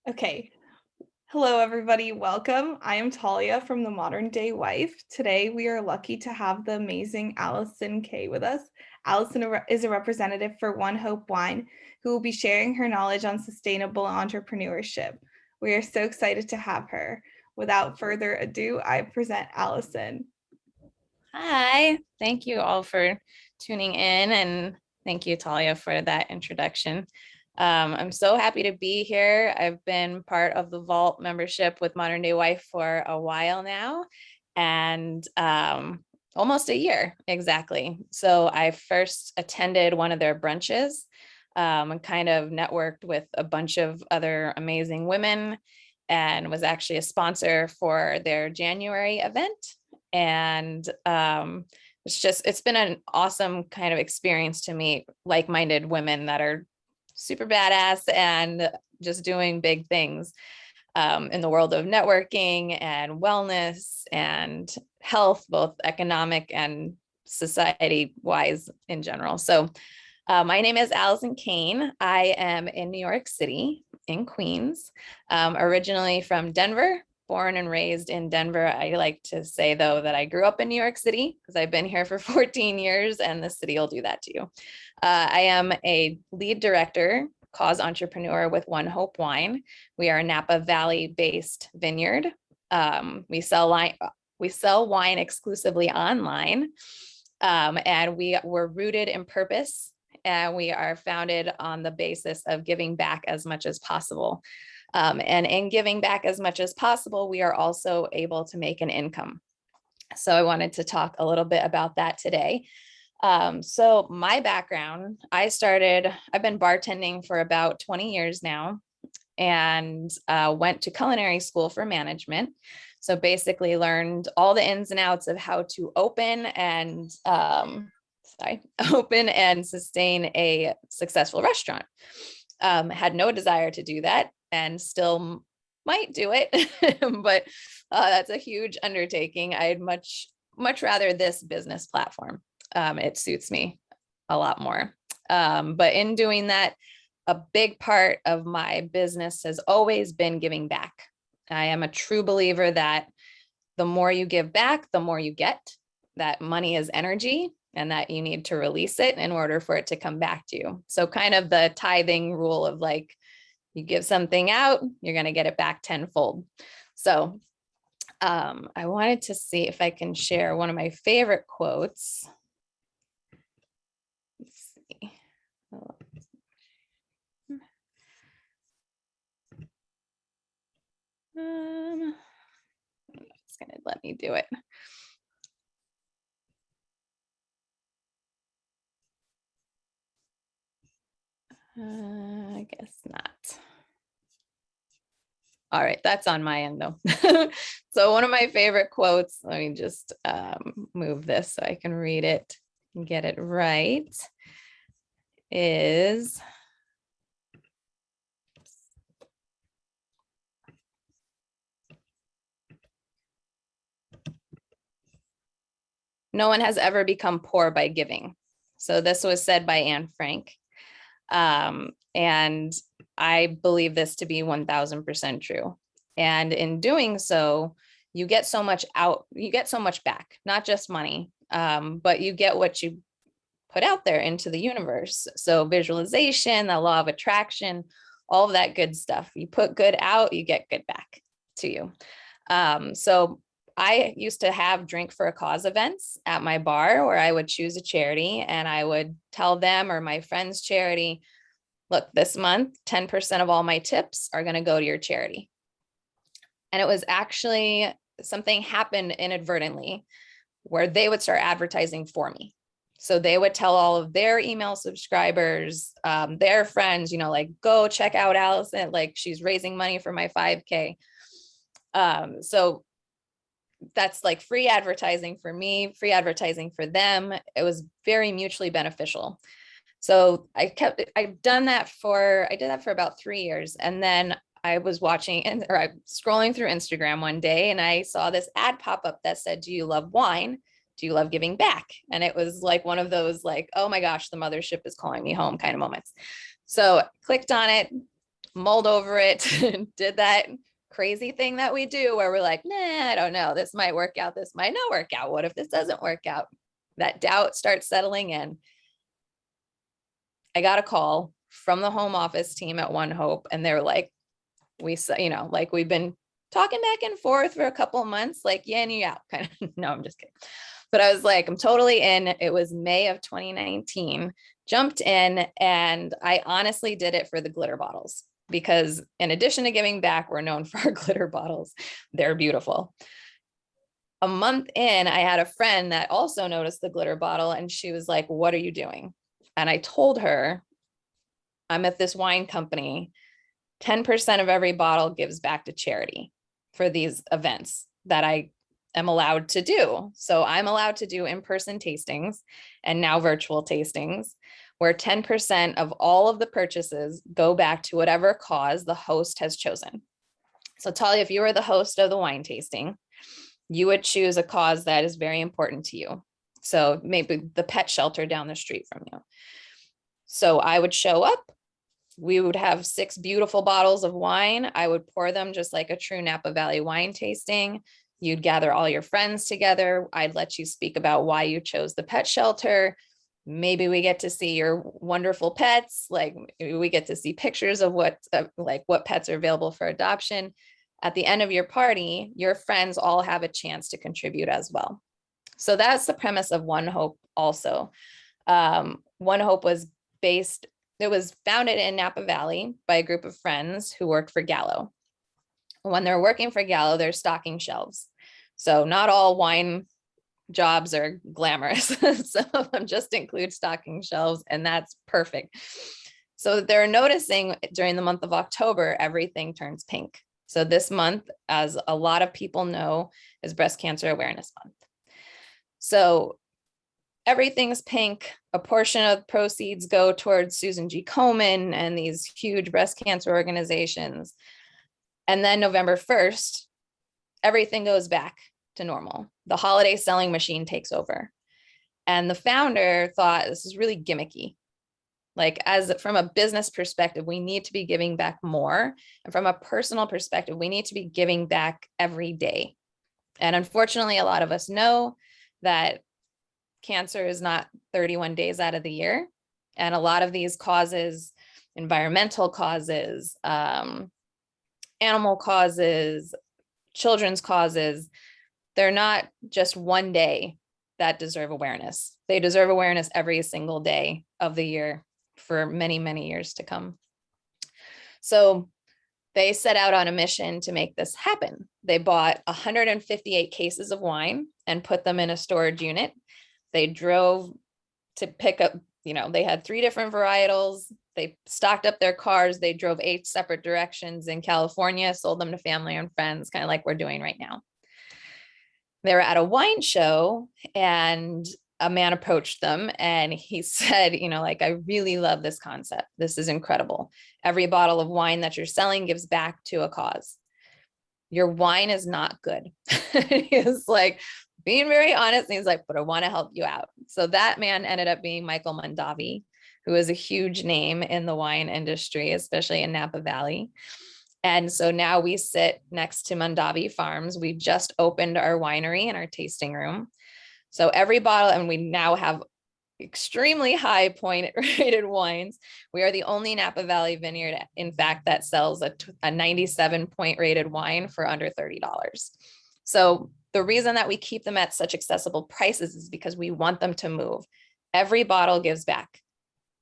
Okay. Hello, everybody. Welcome. I am Talia from The Modern Day Wife. Today, we are lucky to have the amazing Allison Kane with us. Allison is a representative for One Hope Wine, who will be sharing her knowledge on sustainable entrepreneurship. We are so excited to have her. Without further ado, I present Allison. Hi, thank you all for tuning in, and thank you, Talia, for that introduction. I'm so happy to be here. I've been part of the Vault membership with Modern Day Wife for a while now, and almost a year exactly. So I first attended one of their brunches and kind of networked with a bunch of other amazing women and was actually a sponsor for their January event. And it's been an awesome kind of experience to meet like-minded women that are super badass and just doing big things in the world of networking and wellness and health, both economic and society wise in general. So my name is Allison Kane. I am in New York City in Queens, originally from Denver, born and raised in Denver. I like to say, though, that I grew up in New York City because I've been here for 14 years and the city will do that to you. I am a lead director, cause entrepreneur with One Hope Wine. We are a Napa Valley based vineyard. We sell wine exclusively online. And we were rooted in purpose, and we are founded on the basis of giving back as much as possible. And in giving back as much as possible, we are also able to make an income. So I wanted to talk a little bit about that today. So my background, I've been bartending for about 20 years now, and went to culinary school for management. So basically learned all the ins and outs of how to open and sustain a successful restaurant. Had no desire to do that and still might do it, but that's a huge undertaking. I'd much rather this business platform. It suits me a lot more. But in doing that, a big part of my business has always been giving back. I am a true believer that the more you give back, the more you get. That money is energy and that you need to release it in order for it to come back to you. So kind of the tithing rule of like, you give something out, you're going to get it back tenfold. So I wanted to see if I can share one of my favorite quotes. Let's see. It's going to let me do it. I guess not. All right, that's on my end though. So one of my favorite quotes, let me just move this so I can read it and get it right, is no one has ever become poor by giving. So this was said by Anne Frank. And I believe this to be 1000% true. And in doing so, you get so much back, not just money, but you get what you put out there into the universe. So visualization, the law of attraction, all of that good stuff. You put good out, you get good back to you. So I used to have drink for a cause events at my bar where I would choose a charity and I would tell them or my friend's charity, look, this month, 10% of all my tips are going to go to your charity. And it was actually something happened inadvertently where they would start advertising for me. So they would tell all of their email subscribers, their friends, like, go check out Allison, like she's raising money for my 5K. So that's like free advertising for me, free advertising for them. It was very mutually beneficial. So I did that for about 3 years. And then I was watching I was scrolling through Instagram one day and I saw this ad pop up that said, do you love wine? Do you love giving back? And it was like one of those like, oh my gosh, the mothership is calling me home kind of moments. So I clicked on it, mulled over it, did that crazy thing that we do where we're like, nah, I don't know. This might work out. This might not work out. What if this doesn't work out? That doubt starts settling in. I got a call from the home office team at One Hope, and they were like, like we've been talking back and forth for a couple of months, like, yeah, and you out kind of. No, I'm just kidding. But I was like, I'm totally in. It was May of 2019, jumped in, and I honestly did it for the glitter bottles because in addition to giving back, we're known for our glitter bottles. They're beautiful. A month in, I had a friend that also noticed the glitter bottle, and she was like, what are you doing? And I told her, I'm at this wine company. 10% of every bottle gives back to charity for these events that I am allowed to do. So I'm allowed to do in-person tastings and now virtual tastings where 10% of all of the purchases go back to whatever cause the host has chosen. So Talia, if you were the host of the wine tasting, you would choose a cause that is very important to you. So maybe the pet shelter down the street from you. So I would show up. We would have 6 beautiful bottles of wine. I would pour them just like a true Napa Valley wine tasting. You'd gather all your friends together. I'd let you speak about why you chose the pet shelter. Maybe we get to see your wonderful pets. Like we get to see pictures of what pets are available for adoption. At the end of your party, your friends all have a chance to contribute as well. So that's the premise of One Hope also. One Hope was founded in Napa Valley by a group of friends who worked for Gallo. When they're working for Gallo, they're stocking shelves. So not all wine jobs are glamorous. Some of them just include stocking shelves, and that's perfect. So they're noticing during the month of October, everything turns pink. So this month, as a lot of people know, is Breast Cancer Awareness Month. So everything's pink. A portion of proceeds go towards Susan G. Komen and these huge breast cancer organizations. And then November 1st, everything goes back to normal. The holiday selling machine takes over. And the founder thought this is really gimmicky. Like from a business perspective, we need to be giving back more. And from a personal perspective, we need to be giving back every day. And unfortunately, a lot of us know that cancer is not 31 days out of the year. And a lot of these causes, environmental causes, animal causes, children's causes, they're not just one day that deserve awareness. They deserve awareness every single day of the year for many, many years to come. So they set out on a mission to make this happen. They bought 158 cases of wine and put them in a storage unit. They drove to pick up, they had 3 different varietals. They stocked up their cars. They drove 8 separate directions in California, sold them to family and friends, kind of like we're doing right now. They were at a wine show and a man approached them and he said, I really love this concept. This is incredible. Every bottle of wine that you're selling gives back to a cause. Your wine is not good. He was like, being very honest, and he's like, but I want to help you out. So that man ended up being Michael Mondavi, who is a huge name in the wine industry, especially in Napa Valley. And so now we sit next to Mondavi Farms. We just opened our winery and our tasting room. So every bottle, and we now have extremely high point rated wines. We are the only Napa Valley vineyard, in fact, that sells a 97 point rated wine for under $30. So the reason that we keep them at such accessible prices is because we want them to move. Every bottle gives back.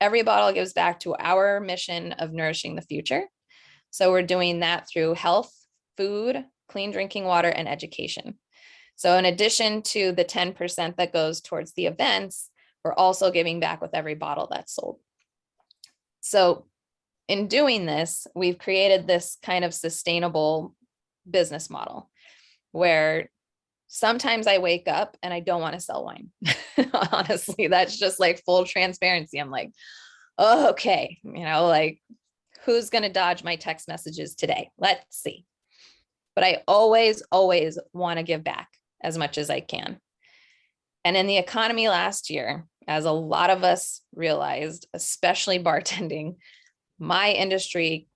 Every bottle gives back to our mission of nourishing the future. So we're doing that through health, food, clean drinking water, and education. So in addition to the 10% that goes towards the events, we're also giving back with every bottle that's sold. So in doing this, we've created this kind of sustainable business model where sometimes I wake up and I don't want to sell wine. Honestly, that's just like full transparency. I'm like, oh, okay. Who's going to dodge my text messages today? Let's see. But I always want to give back as much as I can. And in the economy last year, as a lot of us realized, especially bartending, my industry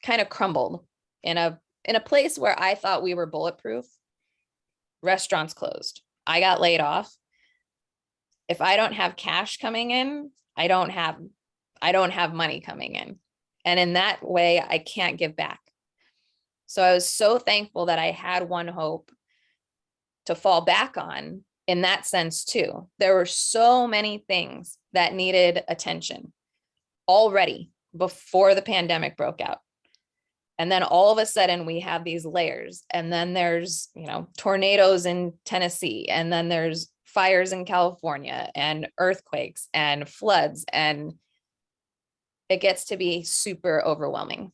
kind of crumbled in a place where I thought we were bulletproof. Restaurants closed. I got laid off. If I don't have cash coming in, I don't have money coming in. And in that way, I can't give back. So I was so thankful that I had one hope to fall back on in that sense too. There were so many things that needed attention already before the pandemic broke out. And then all of a sudden we have these layers, and then there's, tornadoes in Tennessee, and then there's fires in California and earthquakes and floods, and it gets to be super overwhelming.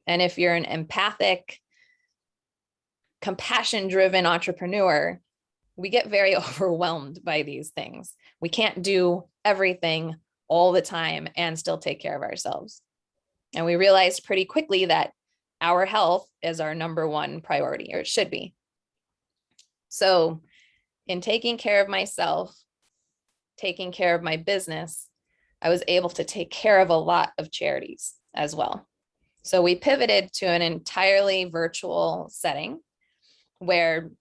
And if you're an empathic, compassion-driven entrepreneur, we get very overwhelmed by these things. We can't do everything all the time and still take care of ourselves. And we realized pretty quickly that our health is our number one priority, or it should be. So in taking care of myself, taking care of my business, I was able to take care of a lot of charities as well. So we pivoted to an entirely virtual setting where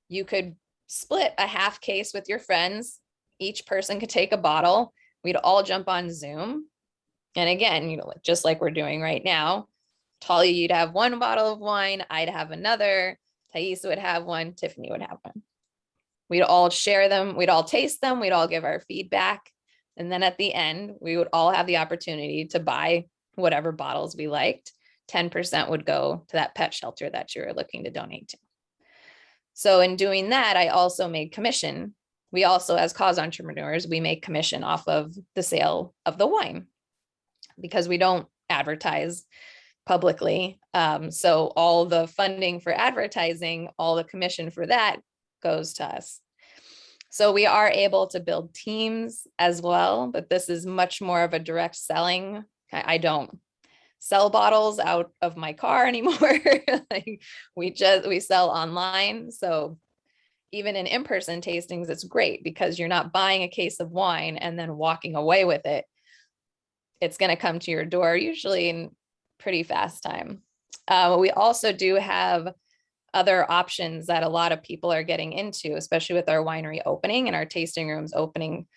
you could split a half case with your friends. Each person could take a bottle. We'd all jump on Zoom. And again, just like we're doing right now, Talia, you'd have one bottle of wine, I'd have another, Thais would have one, Tiffany would have one. We'd all share them, we'd all taste them, we'd all give our feedback. And then at the end, we would all have the opportunity to buy whatever bottles we liked. 10% would go to that pet shelter that you're looking to donate to. So in doing that, I also made commission. We also, as cause entrepreneurs, we make commission off of the sale of the wine because we don't advertise publicly. So all the funding for advertising, all the commission for that goes to us. So we are able to build teams as well, but this is much more of a direct selling. I don't sell bottles out of my car anymore. Like we sell online. So even in in-person tastings, it's great because you're not buying a case of wine and then walking away with it. It's going to come to your door usually in pretty fast time. We also do have other options that a lot of people are getting into, especially with our winery opening and our tasting rooms opening.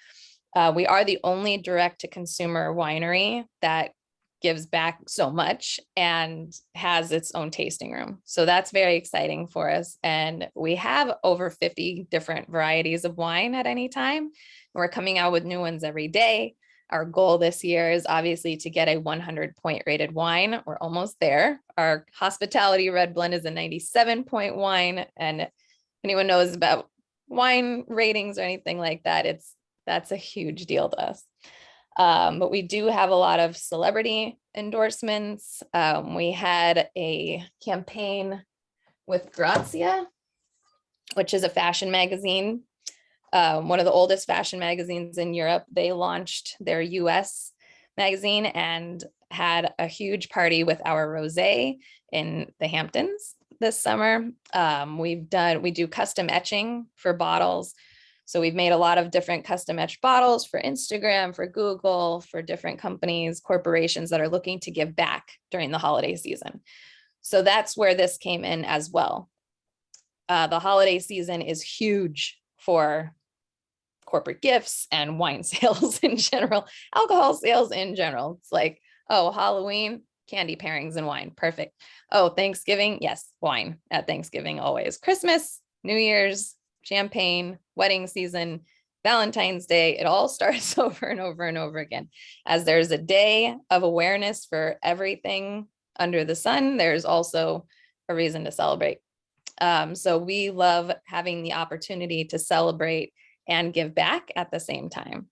We are the only direct to consumer winery that gives back so much and has its own tasting room. So that's very exciting for us. And we have over 50 different varieties of wine at any time. We're coming out with new ones every day. Our goal this year is obviously to get a 100-point rated wine. We're almost there. Our hospitality red blend is a 97-point wine. And if anyone knows about wine ratings or anything like that, that's a huge deal to us. But we do have a lot of celebrity endorsements. We had a campaign with Grazia, which is a fashion magazine. One of the oldest fashion magazines in Europe. They launched their US magazine and had a huge party with our rosé in the Hamptons this summer. We do custom etching for bottles. So we've made a lot of different custom etched bottles for Instagram, for Google, for different companies, corporations that are looking to give back during the holiday season. So that's where this came in as well. The holiday season is huge for corporate gifts and wine sales in general, alcohol sales in general. It's like, oh, Halloween, candy pairings and wine. Perfect. Oh, Thanksgiving. Yes. Wine at Thanksgiving always. Christmas, New Year's, champagne, wedding season, Valentine's Day. It all starts over and over and over again. As there's a day of awareness for everything under the sun, there's also a reason to celebrate. So we love having the opportunity to celebrate and give back at the same time.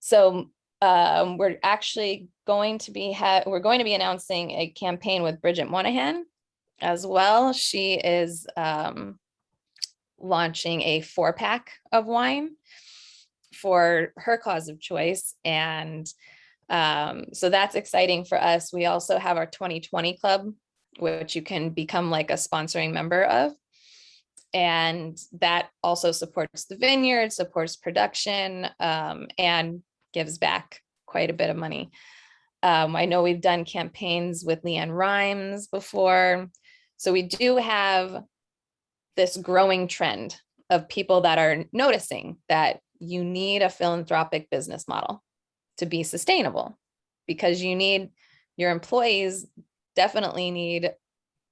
So we're actually going to be announcing a campaign with Bridget Moynihan as well. She is launching a 4-pack of wine for her cause of choice. And so that's exciting for us. We also have our 2020 club, which you can become like a sponsoring member of. And that also supports the vineyard, supports production, and gives back quite a bit of money. I know we've done campaigns with Leanne Rhymes before. So we do have this growing trend of people that are noticing that you need a philanthropic business model to be sustainable, because your employees definitely need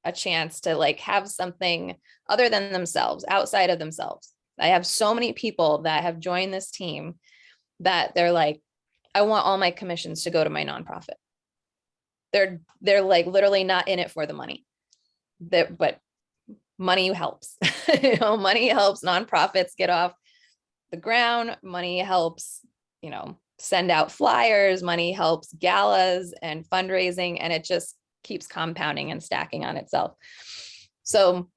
a chance to like have something other than themselves, outside of themselves. I have so many people that have joined this team that they're like, I want all my commissions to go to my nonprofit. They're like literally not in it for the money. But money helps. Money helps nonprofits get off the ground. Money helps, send out flyers. Money helps galas and fundraising, and it just keeps compounding and stacking on itself. So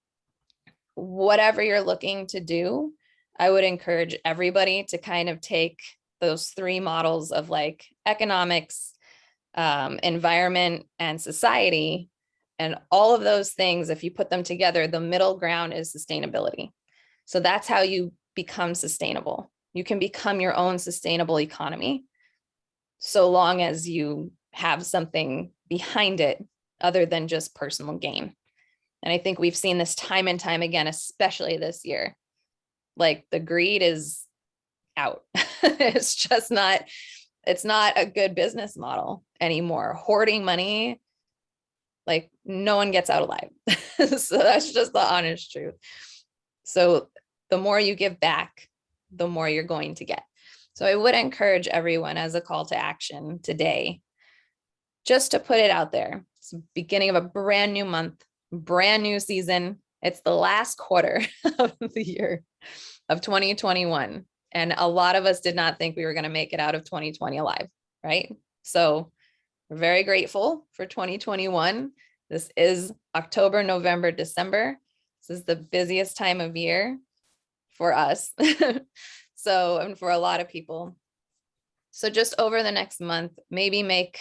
whatever you're looking to do, I would encourage everybody to kind of take those three models of like economics, environment, and society. And all of those things, if you put them together, the middle ground is sustainability. So that's how you become sustainable. You can become your own sustainable economy, so long as you have something behind it other than just personal gain. And I think we've seen this time and time again, especially this year. Like the greed is out. It's not a good business model anymore. Hoarding money, like no one gets out alive. So that's just the honest truth. So the more you give back, the more you're going to get. So I would encourage everyone, as a call to action today, just to put it out there. It's the beginning of a brand new month, brand new season. It's the last quarter of the year of 2021. And a lot of us did not think we were going to make it out of 2020 alive, right? So we're very grateful for 2021. This is October, November, December. This is the busiest time of year for us. So, and for a lot of people. So just over the next month, maybe make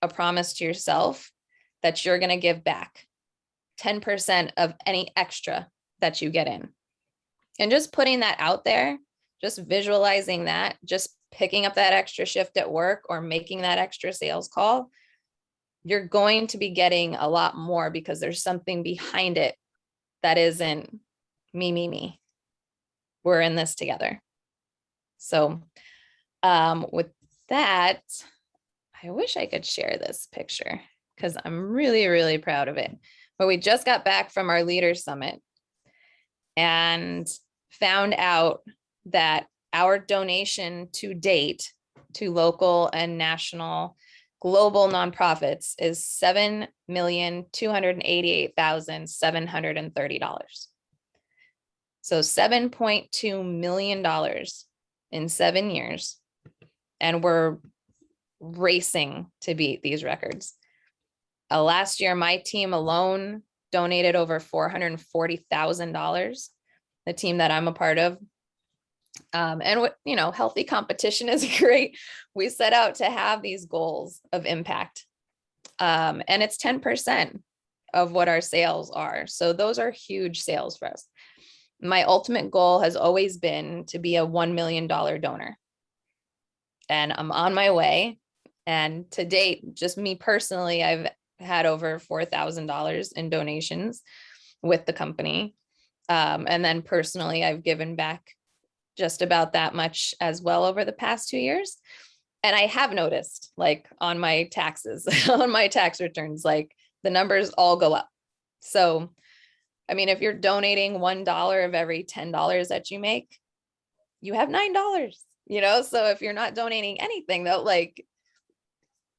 a promise to yourself that you're going to give back 10% of any extra that you get in. And just putting that out there, just visualizing that, just picking up that extra shift at work or making that extra sales call, you're going to be getting a lot more, because there's something behind it that isn't me. We're in this together. So with that, I wish I could share this picture because I'm really, really proud of it. But we just got back from our Leaders Summit and found out that our donation to date to local and national global nonprofits is $7,288,730. So $7.2 million in 7 years. And we're racing to beat these records. Last year, my team alone donated over $440,000, the team that I'm a part of. And what, healthy competition is great. We set out to have these goals of impact. And it's 10% of what our sales are. So those are huge sales for us. My ultimate goal has always been to be a $1 million donor. And I'm on my way. And to date, just me personally, I've had over $4,000 in donations with the company. And then personally, I've given back just about that much as well over the past 2 years. And I have noticed, like on my taxes, on my tax returns, like the numbers all go up. So, I mean, if you're donating $1 of every $10 that you make, you have $9, so if you're not donating anything though, like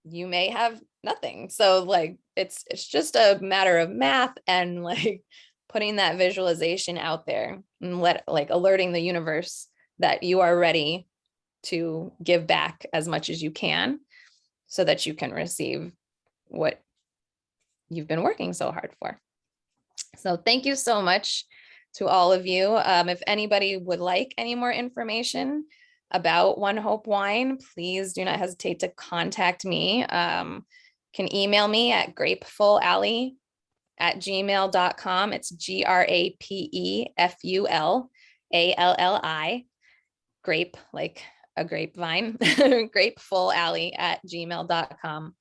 you may have nothing. So like, it's just a matter of math and like putting that visualization out there and alerting the universe that you are ready to give back as much as you can so that you can receive what you've been working so hard for. So thank you so much to all of you. If anybody would like any more information about One Hope Wine, please do not hesitate to contact me. Can email me at grapefulally@gmail.com. It's GRAPEFULALLI, grape, like a grapevine, grapefulalley@gmail.com.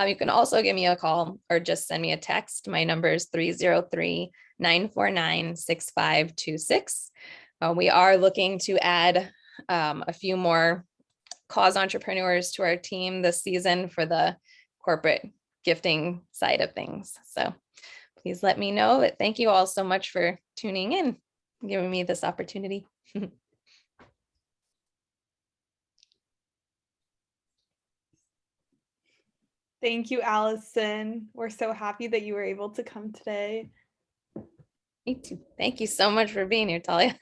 You can also give me a call or just send me a text. My number is 303-949-6526. We are looking to add a few more cause entrepreneurs to our team this season for the corporate gifting side of things. So please let me know. But thank you all so much for tuning in, giving me this opportunity. Thank you, Allison. We're so happy that you were able to come today. Me too. Thank you so much for being here, Talia.